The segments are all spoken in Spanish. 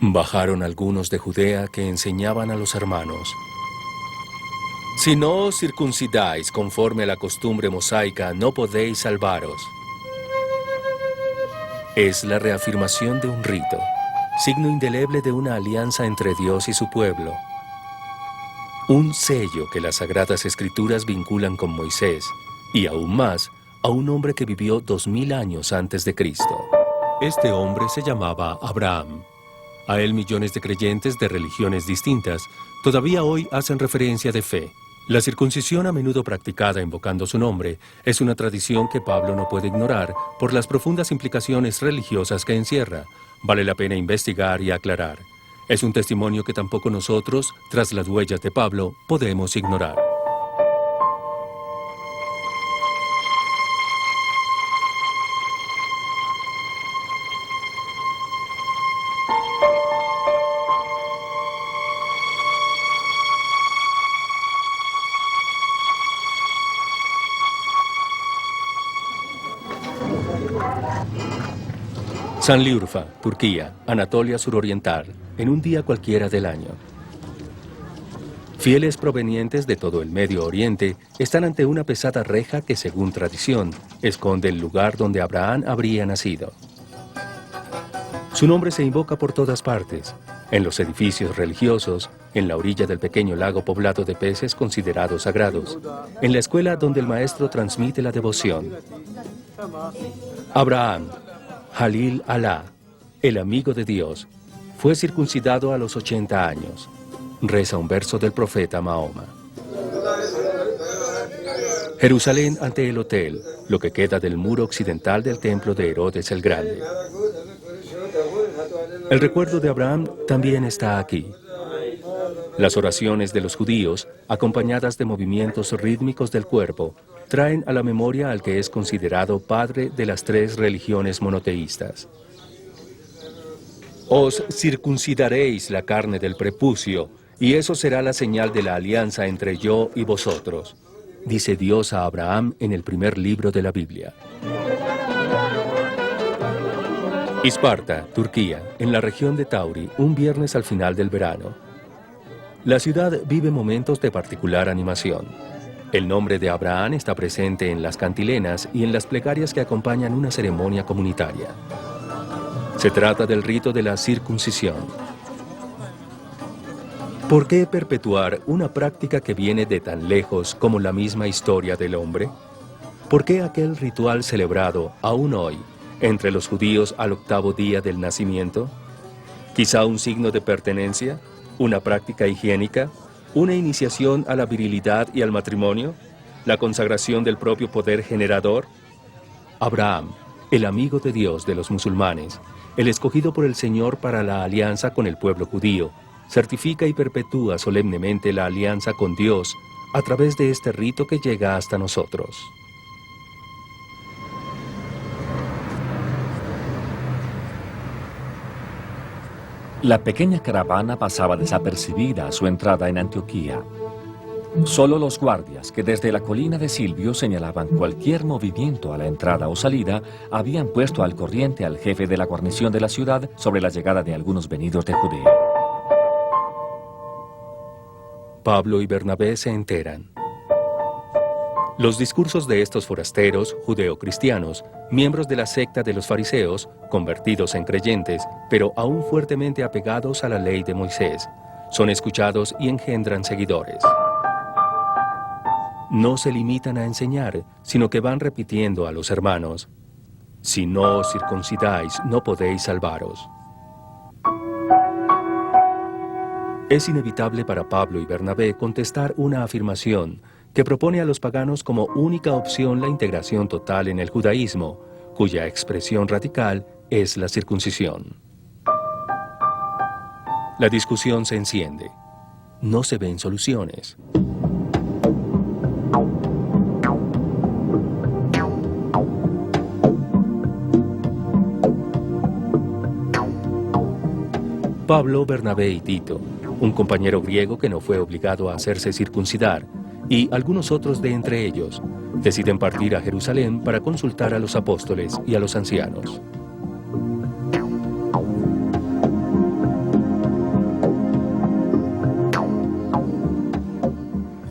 Bajaron algunos de Judea que enseñaban a los hermanos: si no os circuncidáis conforme a la costumbre mosaica, no podéis salvaros. Es la reafirmación de un rito, signo indeleble de una alianza entre Dios y su pueblo. Un sello que las Sagradas Escrituras vinculan con Moisés, y aún más, a un hombre que vivió 2000 años antes de Cristo. Este hombre se llamaba Abraham. A él millones de creyentes de religiones distintas todavía hoy hacen referencia de fe. La circuncisión, a menudo practicada invocando su nombre, es una tradición que Pablo no puede ignorar por las profundas implicaciones religiosas que encierra. Vale la pena investigar y aclarar. Es un testimonio que tampoco nosotros, tras las huellas de Pablo, podemos ignorar. Şanlıurfa, Turquía, Anatolia suroriental, en un día cualquiera del año. Fieles provenientes de todo el Medio Oriente están ante una pesada reja que, según tradición, esconde el lugar donde Abraham habría nacido. Su nombre se invoca por todas partes, en los edificios religiosos, en la orilla del pequeño lago poblado de peces considerados sagrados, en la escuela donde el maestro transmite la devoción. Abraham, Jalil Alá, el amigo de Dios, fue circuncidado a los 80 años. Reza un verso del profeta Mahoma. Jerusalén ante el hotel, lo que queda del muro occidental del templo de Herodes el Grande. El recuerdo de Abraham también está aquí. Las oraciones de los judíos, acompañadas de movimientos rítmicos del cuerpo, traen a la memoria al que es considerado padre de las tres religiones monoteístas. Os circuncidaréis la carne del prepucio, y eso será la señal de la alianza entre yo y vosotros, dice Dios a Abraham en el primer libro de la Biblia. Isparta, Turquía, en la región de Tauri, un viernes al final del verano. La ciudad vive momentos de particular animación. El nombre de Abraham está presente en las cantilenas y en las plegarias que acompañan una ceremonia comunitaria. Se trata del rito de la circuncisión. ¿Por qué perpetuar una práctica que viene de tan lejos como la misma historia del hombre? ¿Por qué aquel ritual celebrado, aún hoy, entre los judíos al 8º día del nacimiento? ¿Quizá un signo de pertenencia? ¿Una práctica higiénica? ¿Una iniciación a la virilidad y al matrimonio? ¿La consagración del propio poder generador? Abraham, el amigo de Dios de los musulmanes, el escogido por el Señor para la alianza con el pueblo judío, certifica y perpetúa solemnemente la alianza con Dios a través de este rito que llega hasta nosotros. La pequeña caravana pasaba desapercibida a su entrada en Antioquía. Solo los guardias, que desde la colina de Silvio señalaban cualquier movimiento a la entrada o salida, habían puesto al corriente al jefe de la guarnición de la ciudad sobre la llegada de algunos venidos de Judea. Pablo y Bernabé se enteran. Los discursos de estos forasteros judeocristianos, miembros de la secta de los fariseos, convertidos en creyentes, pero aún fuertemente apegados a la ley de Moisés, son escuchados y engendran seguidores. No se limitan a enseñar, sino que van repitiendo a los hermanos: si no os circuncidáis, no podéis salvaros. Es inevitable para Pablo y Bernabé contestar una afirmación que propone a los paganos como única opción la integración total en el judaísmo, cuya expresión radical es la circuncisión. La discusión se enciende. No se ven soluciones. Pablo, Bernabé y Tito, un compañero griego que no fue obligado a hacerse circuncidar, y algunos otros de entre ellos, deciden partir a Jerusalén para consultar a los apóstoles y a los ancianos.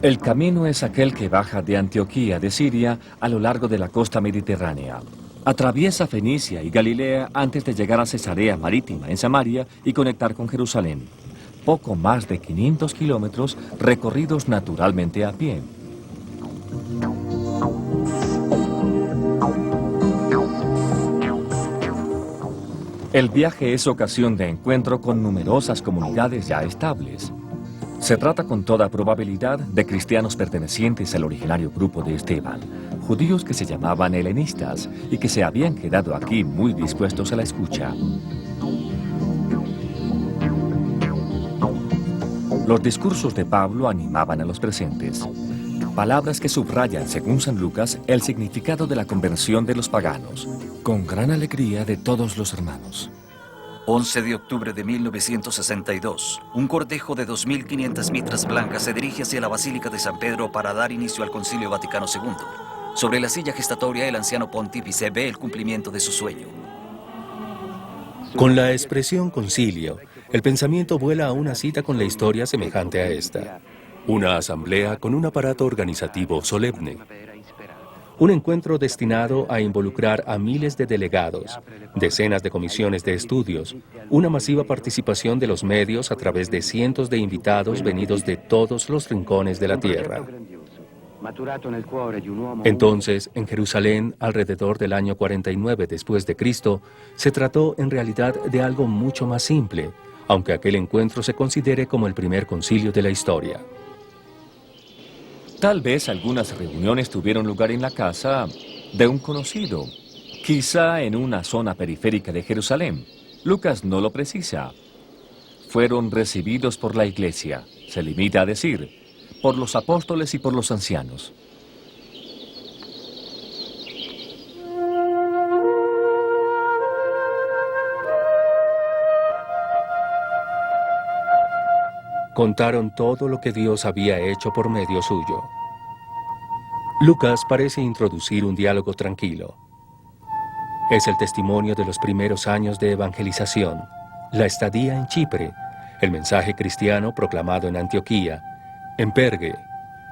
El camino es aquel que baja de Antioquía de Siria a lo largo de la costa mediterránea. Atraviesa Fenicia y Galilea antes de llegar a Cesarea Marítima en Samaria y conectar con Jerusalén. Poco más de 500 kilómetros recorridos naturalmente a pie. El viaje es ocasión de encuentro con numerosas comunidades ya estables. Se trata con toda probabilidad de cristianos pertenecientes al originario grupo de Esteban, judíos que se llamaban helenistas y que se habían quedado aquí muy dispuestos a la escucha. Los discursos de Pablo animaban a los presentes. Palabras que subrayan, según San Lucas, el significado de la conversión de los paganos, con gran alegría de todos los hermanos. 11 de octubre de 1962, un cortejo de 2.500 mitras blancas se dirige hacia la Basílica de San Pedro para dar inicio al Concilio Vaticano II. Sobre la silla gestatoria, el anciano pontífice ve el cumplimiento de su sueño. Con la expresión concilio, el pensamiento vuela a una cita con la historia semejante a esta. Una asamblea con un aparato organizativo solemne. Un encuentro destinado a involucrar a miles de delegados, decenas de comisiones de estudios, una masiva participación de los medios a través de cientos de invitados venidos de todos los rincones de la tierra. Entonces, en Jerusalén, alrededor del año 49 después de Cristo, se trató en realidad de algo mucho más simple, aunque aquel encuentro se considere como el primer concilio de la historia. Tal vez algunas reuniones tuvieron lugar en la casa de un conocido, quizá en una zona periférica de Jerusalén. Lucas no lo precisa. Fueron recibidos por la iglesia, se limita a decir, por los apóstoles y por los ancianos. Contaron todo lo que Dios había hecho por medio suyo. Lucas parece introducir un diálogo tranquilo. Es el testimonio de los primeros años de evangelización, la estadía en Chipre, el mensaje cristiano proclamado en Antioquía, en Pergue,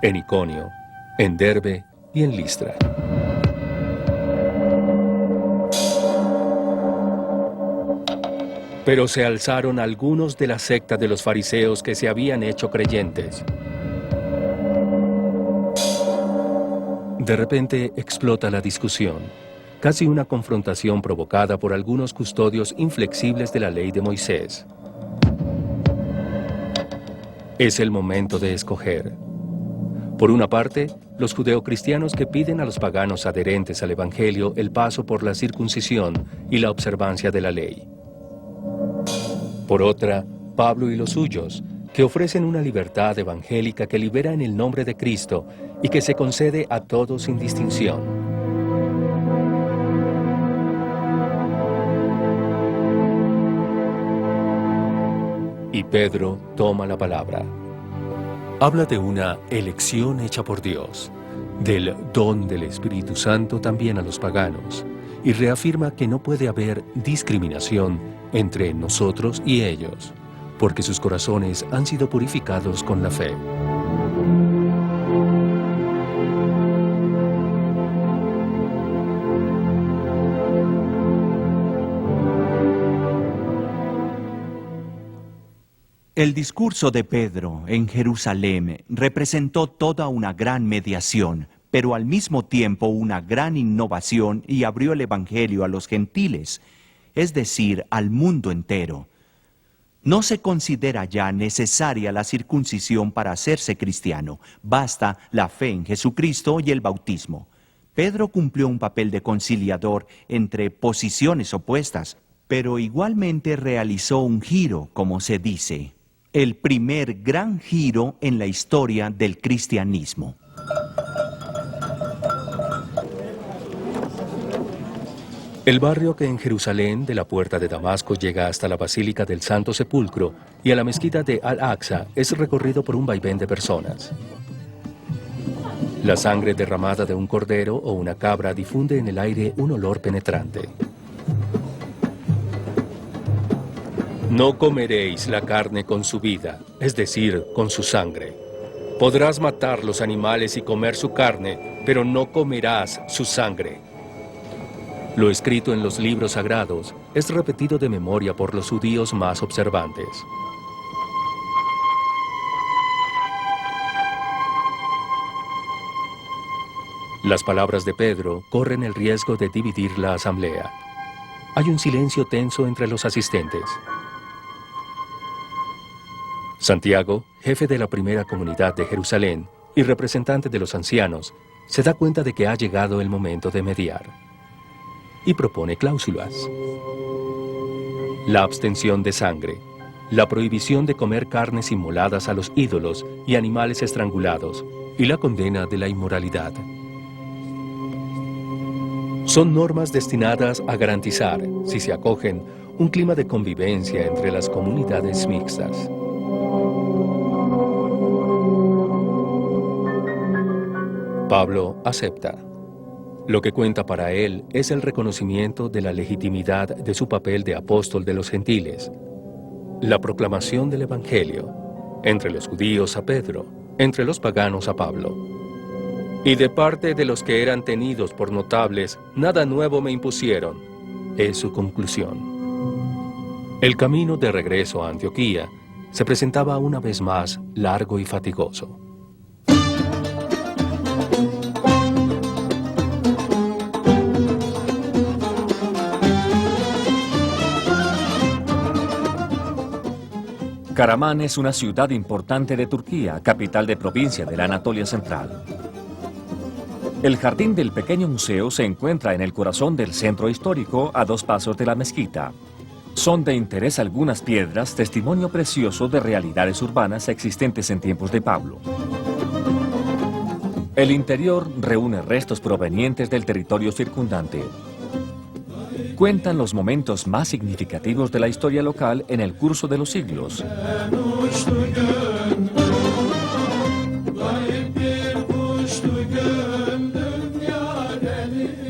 en Iconio, en Derbe y en Listra. Pero se alzaron algunos de la secta de los fariseos que se habían hecho creyentes. De repente explota la discusión, casi una confrontación provocada por algunos custodios inflexibles de la ley de Moisés. Es el momento de escoger. Por una parte, los judeocristianos que piden a los paganos adherentes al Evangelio el paso por la circuncisión y la observancia de la ley. Por otra, Pablo y los suyos, que ofrecen una libertad evangélica que libera en el nombre de Cristo y que se concede a todos sin distinción. Y Pedro toma la palabra. Habla de una elección hecha por Dios, del don del Espíritu Santo también a los paganos, y reafirma que no puede haber discriminación entre nosotros y ellos, porque sus corazones han sido purificados con la fe. El discurso de Pedro en Jerusalén representó toda una gran mediación, pero al mismo tiempo una gran innovación y abrió el Evangelio a los gentiles, es decir, al mundo entero. No se considera ya necesaria la circuncisión para hacerse cristiano, basta la fe en Jesucristo y el bautismo. Pedro cumplió un papel de conciliador entre posiciones opuestas, pero igualmente realizó un giro, como se dice, el primer gran giro en la historia del cristianismo. El barrio que en Jerusalén, de la puerta de Damasco, llega hasta la Basílica del Santo Sepulcro y a la mezquita de Al-Aqsa es recorrido por un vaivén de personas. La sangre derramada de un cordero o una cabra difunde en el aire un olor penetrante. No comeréis la carne con su vida, es decir, con su sangre. Podrás matar los animales y comer su carne, pero no comerás su sangre. Lo escrito en los libros sagrados es repetido de memoria por los judíos más observantes. Las palabras de Pedro corren el riesgo de dividir la asamblea. Hay un silencio tenso entre los asistentes. Santiago, jefe de la primera comunidad de Jerusalén y representante de los ancianos, se da cuenta de que ha llegado el momento de mediar y propone cláusulas. La abstención de sangre, la prohibición de comer carnes inmoladas a los ídolos y animales estrangulados, y la condena de la inmoralidad. Son normas destinadas a garantizar, si se acogen, un clima de convivencia entre las comunidades mixtas. Pablo acepta. Lo que cuenta para él es el reconocimiento de la legitimidad de su papel de apóstol de los gentiles, la proclamación del Evangelio, entre los judíos a Pedro, entre los paganos a Pablo. Y de parte de los que eran tenidos por notables, nada nuevo me impusieron, es su conclusión. El camino de regreso a Antioquía se presentaba una vez más largo y fatigoso. Karaman es una ciudad importante de Turquía, capital de provincia de la Anatolia Central. El jardín del pequeño museo se encuentra en el corazón del centro histórico, a 2 pasos de la mezquita. Son de interés algunas piedras, testimonio precioso de realidades urbanas existentes en tiempos de Pablo. El interior reúne restos provenientes del territorio circundante. Cuentan los momentos más significativos de la historia local en el curso de los siglos.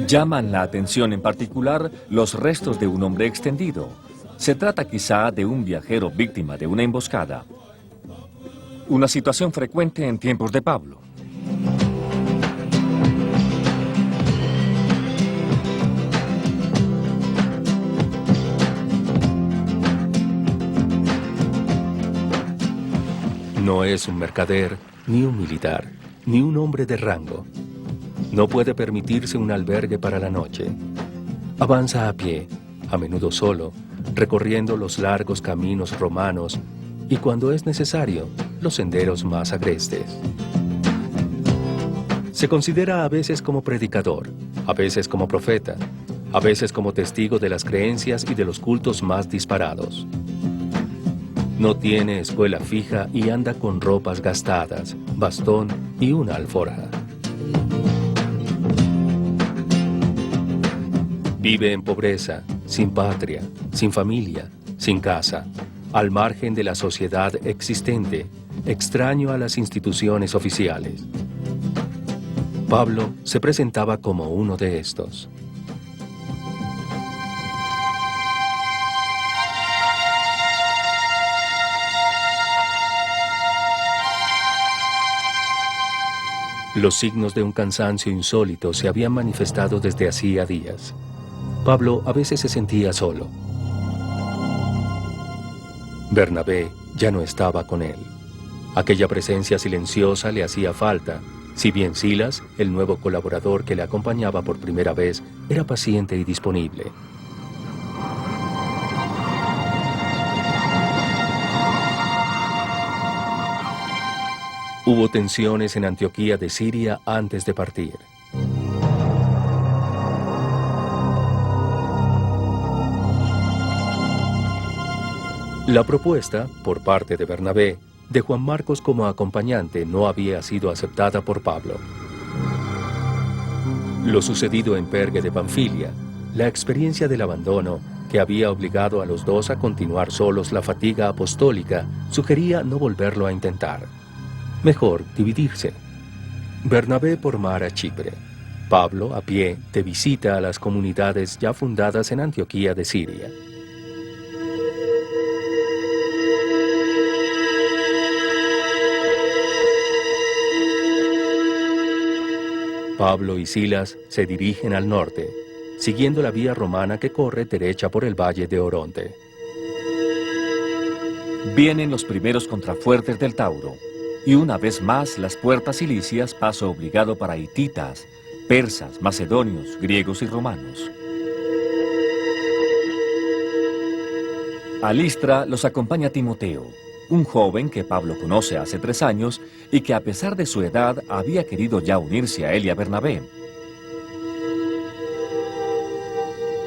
Llaman la atención en particular los restos de un hombre extendido. Se trata quizá de un viajero víctima de una emboscada. Una situación frecuente en tiempos de Pablo. No es un mercader, ni un militar, ni un hombre de rango. No puede permitirse un albergue para la noche. Avanza a pie, a menudo solo, recorriendo los largos caminos romanos y, cuando es necesario, los senderos más agrestes. Se considera a veces como predicador, a veces como profeta, a veces como testigo de las creencias y de los cultos más disparados. No tiene espuela fija y anda con ropas gastadas, bastón y una alforja. Vive en pobreza, sin patria, sin familia, sin casa, al margen de la sociedad existente, extraño a las instituciones oficiales. Pablo se presentaba como uno de estos. Los signos de un cansancio insólito se habían manifestado desde hacía días. Pablo a veces se sentía solo. Bernabé ya no estaba con él. Aquella presencia silenciosa le hacía falta, si bien Silas, el nuevo colaborador que le acompañaba por primera vez, era paciente y disponible. Hubo tensiones en Antioquía de Siria antes de partir. La propuesta, por parte de Bernabé, de Juan Marcos como acompañante no había sido aceptada por Pablo. Lo sucedido en Pergue de Panfilia, la experiencia del abandono que había obligado a los dos a continuar solos la fatiga apostólica, sugería no volverlo a intentar. Mejor dividirse. Bernabé por mar a Chipre. Pablo, a pie, de visita a las comunidades ya fundadas en Antioquía de Siria. Pablo y Silas se dirigen al norte, siguiendo la vía romana que corre derecha por el valle de Oronte. Vienen los primeros contrafuertes del Tauro, y una vez más las puertas cilicias, paso obligado para hititas, persas, macedonios, griegos y romanos. A Listra los acompaña Timoteo, un joven que Pablo conoce hace 3 años y que a pesar de su edad había querido ya unirse a él y a Bernabé.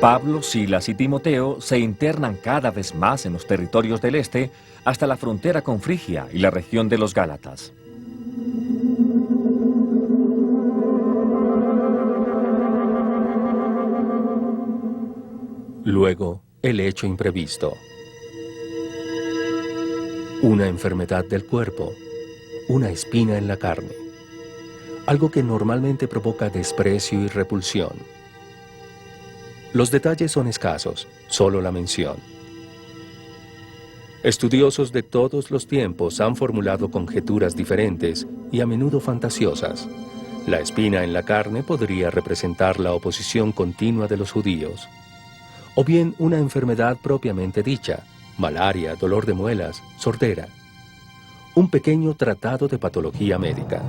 Pablo, Silas y Timoteo se internan cada vez más en los territorios del este hasta la frontera con Frigia y la región de los Gálatas. Luego, el hecho imprevisto. Una enfermedad del cuerpo, una espina en la carne, algo que normalmente provoca desprecio y repulsión. Los detalles son escasos, solo la mención. Estudiosos de todos los tiempos han formulado conjeturas diferentes y a menudo fantasiosas. La espina en la carne podría representar la oposición continua de los judíos, o bien una enfermedad propiamente dicha, malaria, dolor de muelas, sordera. Un pequeño tratado de patología médica.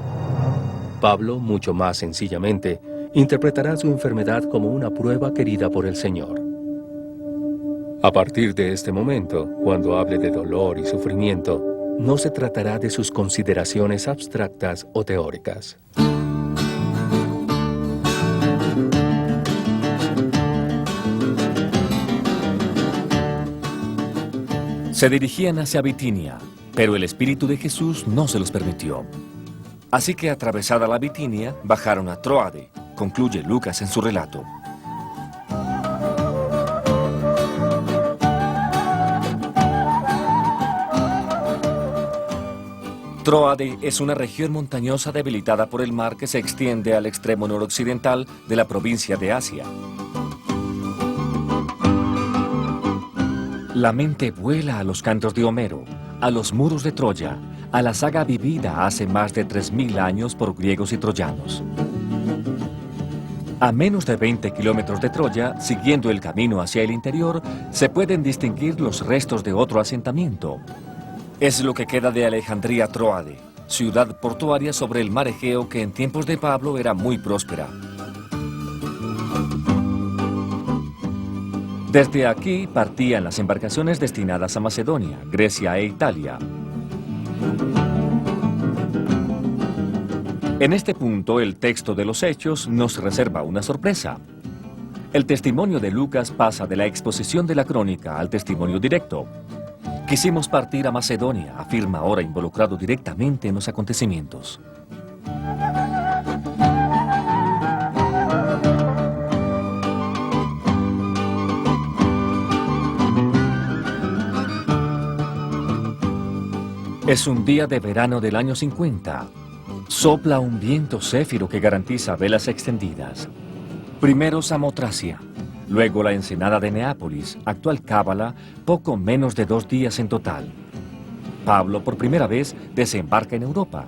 Pablo, mucho más sencillamente, interpretará su enfermedad como una prueba querida por el Señor. A partir de este momento, cuando hable de dolor y sufrimiento, no se tratará de sus consideraciones abstractas o teóricas. Se dirigían hacia Bitinia, pero el Espíritu de Jesús no se los permitió. Así que atravesada la Bitinia, bajaron a Tróade, concluye Lucas en su relato. Tróade es una región montañosa debilitada por el mar que se extiende al extremo noroccidental de la provincia de Asia. La mente vuela a los cantos de Homero, a los muros de Troya, a la saga vivida hace más de 3000 años por griegos y troyanos. A menos de 20 kilómetros de Troya, siguiendo el camino hacia el interior, se pueden distinguir los restos de otro asentamiento. Es lo que queda de Alejandría Tróade, ciudad portuaria sobre el mar Egeo que en tiempos de Pablo era muy próspera. Desde aquí partían las embarcaciones destinadas a Macedonia, Grecia e Italia. En este punto, el texto de los Hechos nos reserva una sorpresa. El testimonio de Lucas pasa de la exposición de la crónica al testimonio directo. Quisimos partir a Macedonia, afirma ahora involucrado directamente en los acontecimientos. Es un día de verano del año 50. Sopla un viento céfiro que garantiza velas extendidas. Primero Samotracia, luego la ensenada de Neápolis, actual Cábala, poco menos de 2 días en total. Pablo por primera vez desembarca en Europa.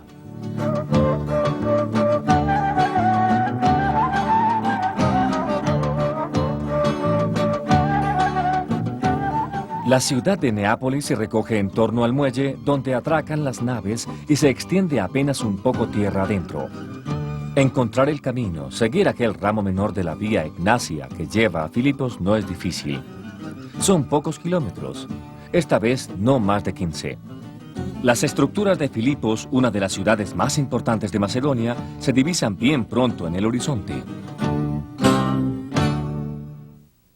La ciudad de Neápolis se recoge en torno al muelle donde atracan las naves y se extiende apenas un poco tierra adentro. Encontrar el camino, seguir aquel ramo menor de la vía Egnacia que lleva a Filipos no es difícil. Son pocos kilómetros, esta vez no más de 15. Las estructuras de Filipos, una de las ciudades más importantes de Macedonia, se divisan bien pronto en el horizonte.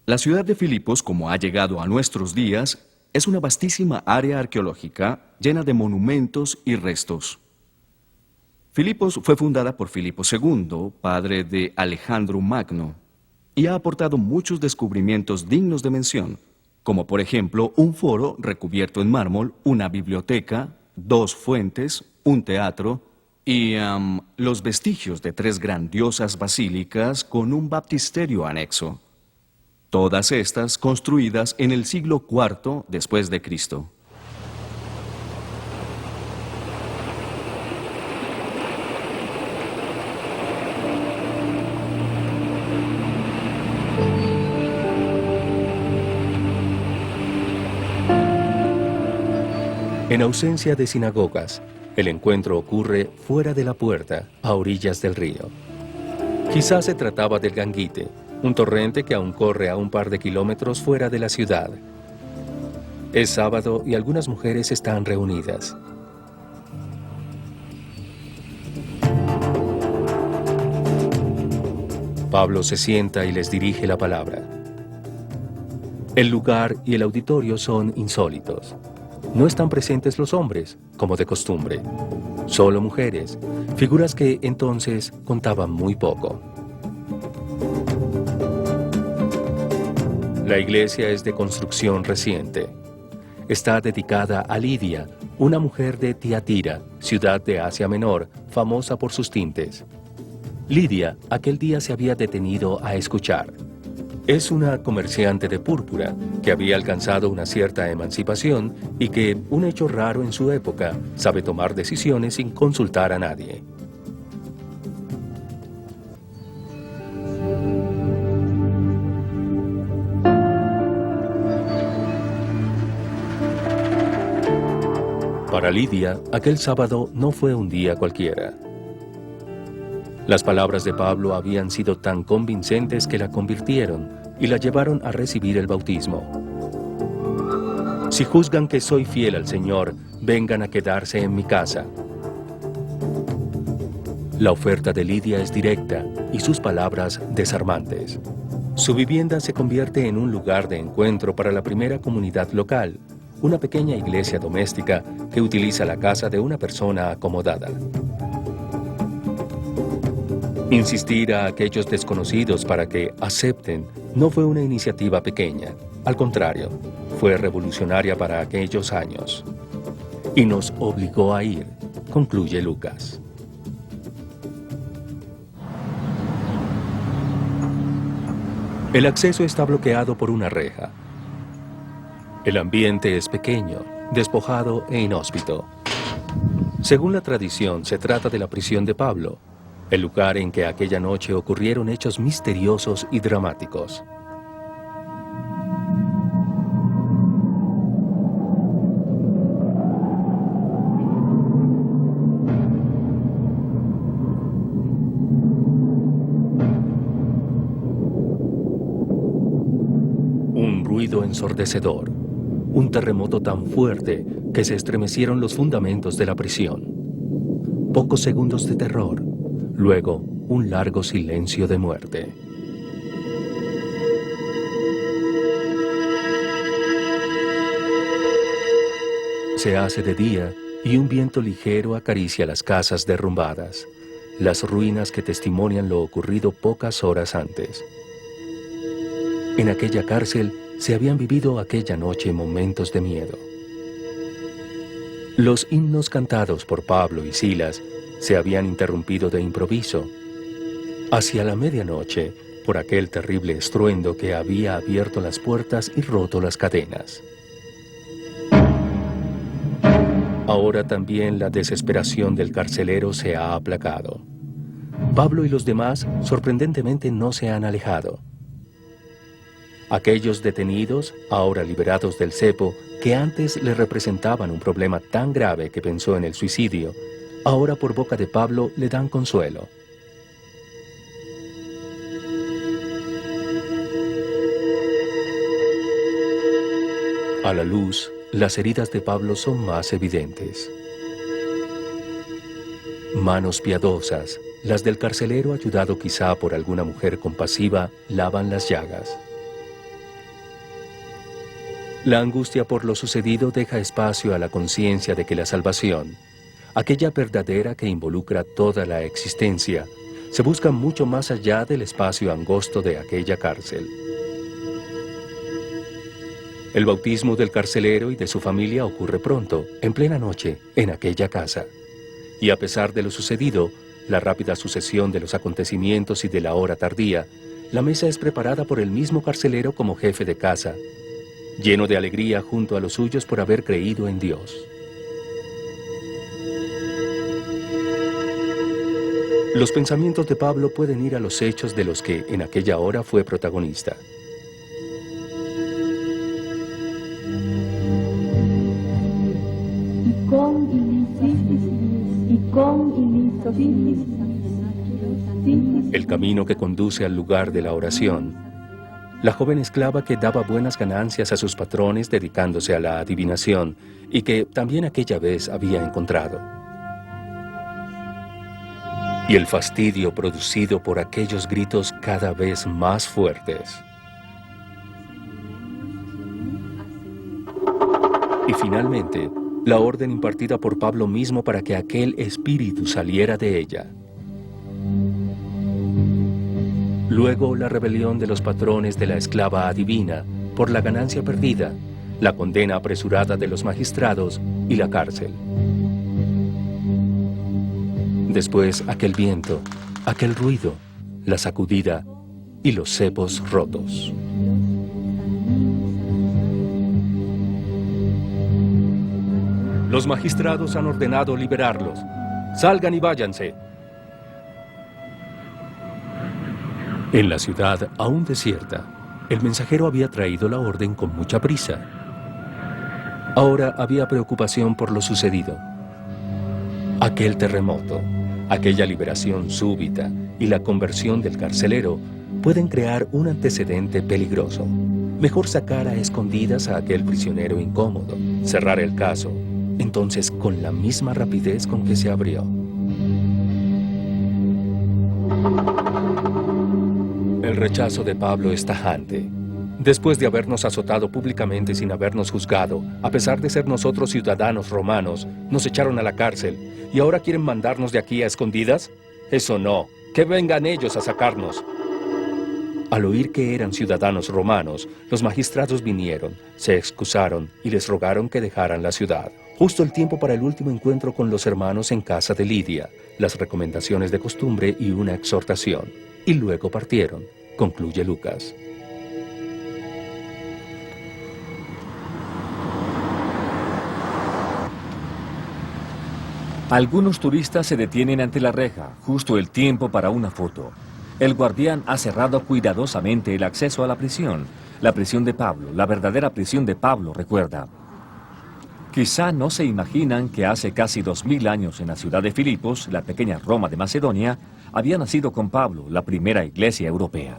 La ciudad de Filipos, como ha llegado a nuestros días, es una vastísima área arqueológica llena de monumentos y restos. Filipos fue fundada por Filipo II, padre de Alejandro Magno, y ha aportado muchos descubrimientos dignos de mención, como por ejemplo un foro recubierto en mármol, una biblioteca, 2 fuentes, un teatro y los vestigios de 3 grandiosas basílicas con un baptisterio anexo. Todas estas construidas en el siglo IV después de Cristo. En ausencia de sinagogas, el encuentro ocurre fuera de la puerta, a orillas del río. Quizás se trataba del Ganguite, un torrente que aún corre a un par de kilómetros fuera de la ciudad. Es sábado y algunas mujeres están reunidas. Pablo se sienta y les dirige la palabra. El lugar y el auditorio son insólitos. No están presentes los hombres, como de costumbre. Solo mujeres, figuras que entonces contaban muy poco. La iglesia es de construcción reciente. Está dedicada a Lidia, una mujer de Tiatira, ciudad de Asia Menor, famosa por sus tintes. Lidia aquel día se había detenido a escuchar. Es una comerciante de púrpura que había alcanzado una cierta emancipación y que, un hecho raro en su época, sabe tomar decisiones sin consultar a nadie. Para Lidia, aquel sábado no fue un día cualquiera. Las palabras de Pablo habían sido tan convincentes que la convirtieron y la llevaron a recibir el bautismo. Si juzgan que soy fiel al Señor, vengan a quedarse en mi casa. La oferta de Lidia es directa y sus palabras desarmantes. Su vivienda se convierte en un lugar de encuentro para la primera comunidad local, una pequeña iglesia doméstica que utiliza la casa de una persona acomodada. Insistir a aquellos desconocidos para que acepten no fue una iniciativa pequeña. Al contrario, fue revolucionaria para aquellos años. Y nos obligó a ir, concluye Lucas. El acceso está bloqueado por una reja. El ambiente es pequeño, despojado e inhóspito. Según la tradición, se trata de la prisión de Pablo, el lugar en que aquella noche ocurrieron hechos misteriosos y dramáticos. Un ruido ensordecedor, un terremoto tan fuerte que se estremecieron los fundamentos de la prisión. Pocos segundos de terror. Luego, un largo silencio de muerte. Se hace de día y un viento ligero acaricia las casas derrumbadas, las ruinas que testimonian lo ocurrido pocas horas antes. En aquella cárcel se habían vivido aquella noche momentos de miedo. Los himnos cantados por Pablo y Silas se habían interrumpido de improviso. Hacia la medianoche, por aquel terrible estruendo que había abierto las puertas y roto las cadenas. Ahora también la desesperación del carcelero se ha aplacado. Pablo y los demás, sorprendentemente, no se han alejado. Aquellos detenidos, ahora liberados del cepo, que antes le representaban un problema tan grave que pensó en el suicidio, ahora por boca de Pablo le dan consuelo. A la luz, las heridas de Pablo son más evidentes. Manos piadosas, las del carcelero ayudado quizá por alguna mujer compasiva, lavan las llagas. La angustia por lo sucedido deja espacio a la conciencia de que la salvación, aquella verdadera que involucra toda la existencia, se busca mucho más allá del espacio angosto de aquella cárcel. El bautismo del carcelero y de su familia ocurre pronto, en plena noche, en aquella casa. Y a pesar de lo sucedido, la rápida sucesión de los acontecimientos y de la hora tardía, la mesa es preparada por el mismo carcelero como jefe de casa, lleno de alegría junto a los suyos por haber creído en Dios. Los pensamientos de Pablo pueden ir a los hechos de los que en aquella hora fue protagonista. El camino que conduce al lugar de la oración. La joven esclava que daba buenas ganancias a sus patrones dedicándose a la adivinación y que también aquella vez había encontrado. Y el fastidio producido por aquellos gritos cada vez más fuertes. Y finalmente, la orden impartida por Pablo mismo para que aquel espíritu saliera de ella. Luego, la rebelión de los patrones de la esclava adivina por la ganancia perdida, la condena apresurada de los magistrados y la cárcel. Después, aquel viento, aquel ruido, la sacudida y los cepos rotos. Los magistrados han ordenado liberarlos. Salgan y váyanse. En la ciudad, aún desierta, el mensajero había traído la orden con mucha prisa. Ahora había preocupación por lo sucedido. Aquel terremoto, aquella liberación súbita y la conversión del carcelero pueden crear un antecedente peligroso. Mejor sacar a escondidas a aquel prisionero incómodo, cerrar el caso, entonces con la misma rapidez con que se abrió. El rechazo de Pablo es tajante. Después de habernos azotado públicamente sin habernos juzgado, a pesar de ser nosotros ciudadanos romanos, nos echaron a la cárcel y ahora quieren mandarnos de aquí a escondidas. Eso no, que vengan ellos a sacarnos. Al oír que eran ciudadanos romanos, los magistrados vinieron, se excusaron y les rogaron que dejaran la ciudad. Justo el tiempo para el último encuentro con los hermanos en casa de Lidia, las recomendaciones de costumbre y una exhortación. Y luego partieron, concluye Lucas. Algunos turistas se detienen ante la reja, justo el tiempo para una foto. El guardián ha cerrado cuidadosamente el acceso a la prisión de Pablo, la verdadera prisión de Pablo, recuerda. Quizá no se imaginan que hace casi 2000 años en la ciudad de Filipos, la pequeña Roma de Macedonia, había nacido con Pablo, la primera iglesia europea.